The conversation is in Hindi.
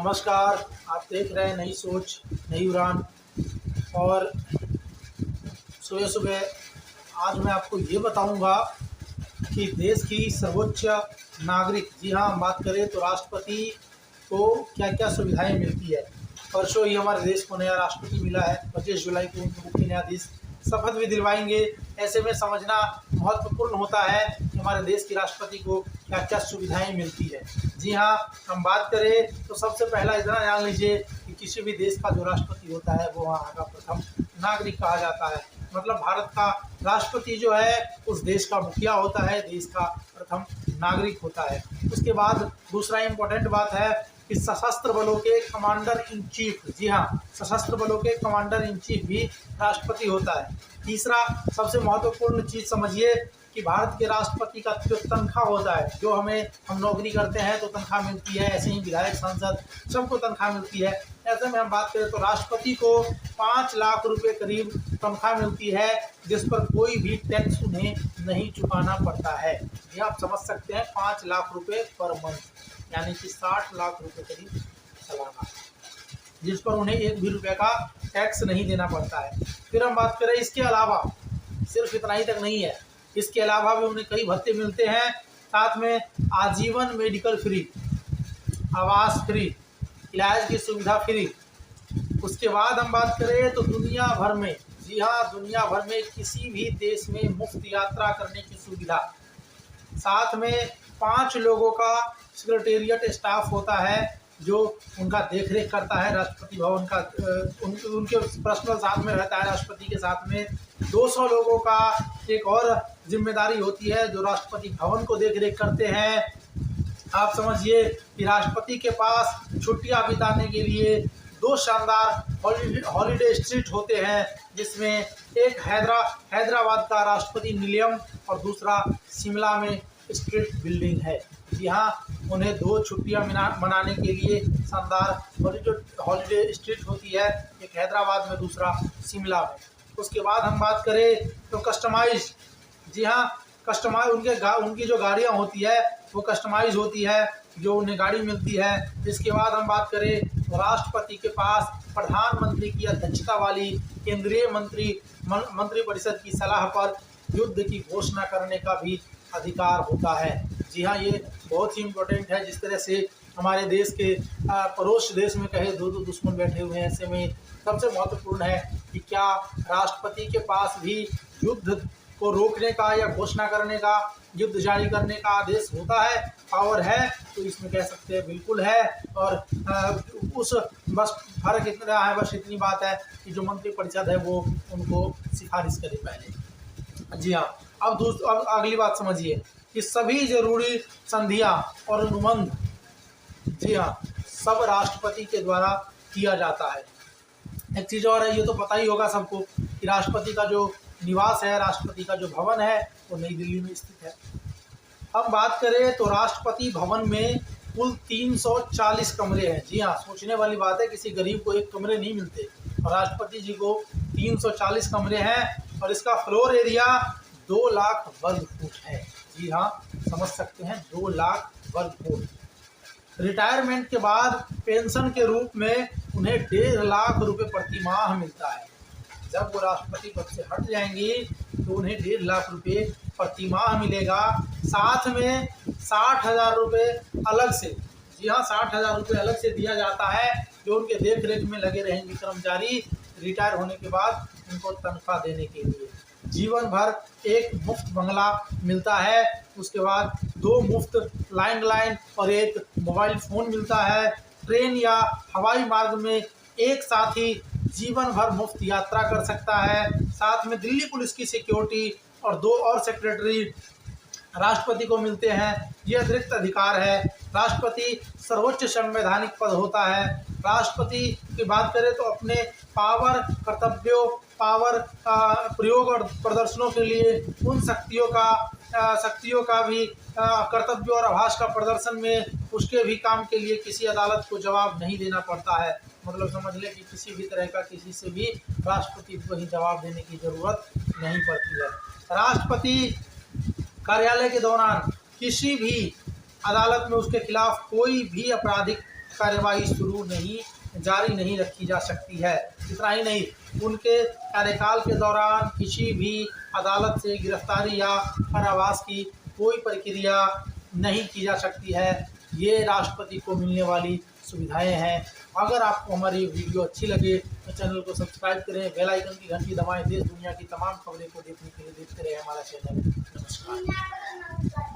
नमस्कार। आप देख रहे हैं नई सोच नई उड़ान। और सुबह सुबह आज मैं आपको ये बताऊंगा कि देश की सर्वोच्च नागरिक, जी हाँ, हम बात करें तो राष्ट्रपति को क्या क्या सुविधाएं मिलती है। परसों ही हमारे देश को नया राष्ट्रपति मिला है। 25 जुलाई को उनको मुख्य न्यायाधीश शपथ भी दिलवाएंगे। ऐसे में समझना महत्वपूर्ण होता है कि हमारे देश की राष्ट्रपति को क्या क्या सुविधाएं मिलती है। जी हाँ, हम बात करें तो सबसे पहला इतना जान लीजिए कि किसी भी देश का जो राष्ट्रपति होता है वो वहाँ का प्रथम नागरिक कहा जाता है। मतलब भारत का राष्ट्रपति जो है उस देश का मुखिया होता है, देश का प्रथम नागरिक होता है। उसके बाद दूसरा इम्पोर्टेंट बात है कि सशस्त्र बलों के कमांडर इन चीफ, जी हाँ, सशस्त्र बलों के कमांडर इन चीफ भी राष्ट्रपति होता है। तीसरा सबसे महत्वपूर्ण चीज़ समझिए कि भारत के राष्ट्रपति का जो तनख्वाह होता है, जो हम नौकरी करते हैं तो तनख्वाह मिलती है, ऐसे ही विधायक सांसद सबको तनख्वाह मिलती है। ऐसे में हम बात करें तो राष्ट्रपति को 5 लाख रुपए करीब तनख्वाह मिलती है, जिस पर कोई भी टैक्स उन्हें नहीं चुकाना पड़ता है। ये आप समझ सकते हैं, 5 लाख रुपए पर मंथ, यानी कि 60 लाख रुपए करीब सालाना, जिस पर उन्हें 1 भी रुपये का टैक्स नहीं देना पड़ता है। फिर हम बात करें इसके अलावा, सिर्फ इतना ही तक नहीं है, इसके अलावा भी उन्हें कई भत्ते मिलते हैं। साथ में आजीवन मेडिकल फ्री, आवास फ्री, इलाज की सुविधा फ्री। उसके बाद हम बात करें तो दुनिया भर में, जी हाँ, दुनिया भर में किसी भी देश में मुफ्त यात्रा करने की सुविधा। साथ में 5 लोगों का सेक्रेटेरिएट स्टाफ होता है जो उनका देखरेख करता है। राष्ट्रपति भवन का उनके पर्सनल साथ में रहता है। राष्ट्रपति के साथ में 200 लोगों का एक और जिम्मेदारी होती है जो राष्ट्रपति भवन को देखरेख करते हैं। आप समझिए कि राष्ट्रपति के पास छुट्टियां बिताने के लिए 2 शानदार हॉलीडे स्ट्रीट होते हैं, जिसमें एक हैदराबाद का राष्ट्रपति निलयम और दूसरा शिमला में स्ट्रीट बिल्डिंग है। यहाँ उन्हें 2 छुट्टियां मनाने के लिए शानदार हॉलीडे स्ट्रीट होती है, एक हैदराबाद में, दूसरा शिमला में। उसके बाद हम बात करें तो कस्टमाइज, जी हाँ, कस्टमाइज उनकी जो गाड़ियाँ होती है वो कस्टमाइज होती है, जो उन्हें गाड़ी मिलती है। इसके बाद हम बात करें तो राष्ट्रपति के पास प्रधानमंत्री की अध्यक्षता वाली केंद्रीय मंत्रिपरिषद की सलाह पर युद्ध की घोषणा करने का भी अधिकार होता है। जी हाँ, ये बहुत ही इम्पोर्टेंट है। जिस तरह से हमारे देश के पड़ोस देश में कहे 2 दुश्मन बैठे हुए हैं, ऐसे में सबसे महत्वपूर्ण है कि क्या राष्ट्रपति के पास भी युद्ध को रोकने का या घोषणा करने का, युद्ध जारी करने का आदेश होता है, पावर है। तो इसमें कह सकते हैं बिल्कुल है। और उस बस फर्क इतना है, बस इतनी बात है कि जो मंत्रिपरिषद है वो उनको सिफारिश करे पहले। जी हाँ, अब अगली बात समझिए कि सभी जरूरी संधियां और अनुबंध, जी हाँ, सब राष्ट्रपति के द्वारा किया जाता है। एक चीज़ और है, ये तो पता ही होगा सबको कि राष्ट्रपति का जो निवास है, राष्ट्रपति का जो भवन है वो नई दिल्ली में स्थित है। हम बात करें तो राष्ट्रपति भवन में कुल 340 कमरे हैं। जी हाँ, सोचने वाली बात है, किसी गरीब को 1 कमरे नहीं मिलते और राष्ट्रपति जी को 340 कमरे हैं। और इसका फ्लोर एरिया 2 लाख वर्ग फुट है। जी हाँ, समझ सकते हैं, 2 लाख वर्ग फुट। रिटायरमेंट के बाद पेंशन के रूप में उन्हें 1.5 लाख रुपए प्रति माह मिलता है। जब वो राष्ट्रपति पद से हट जाएंगे तो उन्हें 1.5 लाख रुपए प्रति माह मिलेगा। साथ में 60,000 रुपये अलग से, जी हाँ, 60,000 रुपये अलग से दिया जाता है, जो उनके देख रेख में लगे रहेंगे कर्मचारी रिटायर होने के बाद उनको तनख्वाह देने के लिए। जीवन भर 1 मुफ्त बंगला मिलता है। उसके बाद 2 मुफ्त लैंडलाइन और 1 मोबाइल फ़ोन मिलता है। ट्रेन या हवाई मार्ग में एक साथ ही जीवन भर मुफ्त यात्रा कर सकता है। साथ में दिल्ली पुलिस की सिक्योरिटी और 2 और सेक्रेटरी राष्ट्रपति को मिलते हैं। ये अतिरिक्त अधिकार है। राष्ट्रपति सर्वोच्च संवैधानिक पद होता है। राष्ट्रपति की बात करें तो अपने पावर, कर्तव्यों, पावर प्रयोग और प्रदर्शनों के लिए उन शक्तियों का भी कर्तव्यों और आभास का प्रदर्शन में उसके भी काम के लिए किसी अदालत को जवाब नहीं देना पड़ता है। मतलब समझ लें कि किसी भी तरह का किसी से भी राष्ट्रपति को ही जवाब देने की जरूरत नहीं पड़ती है। राष्ट्रपति कार्यालय के दौरान किसी भी अदालत में उसके खिलाफ कोई भी आपराधिक कार्यवाही जारी नहीं रखी जा सकती है। इतना ही नहीं, उनके कार्यकाल के दौरान किसी भी अदालत से गिरफ्तारी या कारावास की कोई प्रक्रिया नहीं की जा सकती है। ये राष्ट्रपति को मिलने वाली सुविधाएं हैं। अगर आपको हमारी वीडियो अच्छी लगे तो चैनल को सब्सक्राइब करें, बेल आइकन की घंटी दबाएं। देश दुनिया की तमाम खबरें को देखने के लिए देखते रहे हमारा चैनल। नमस्कार।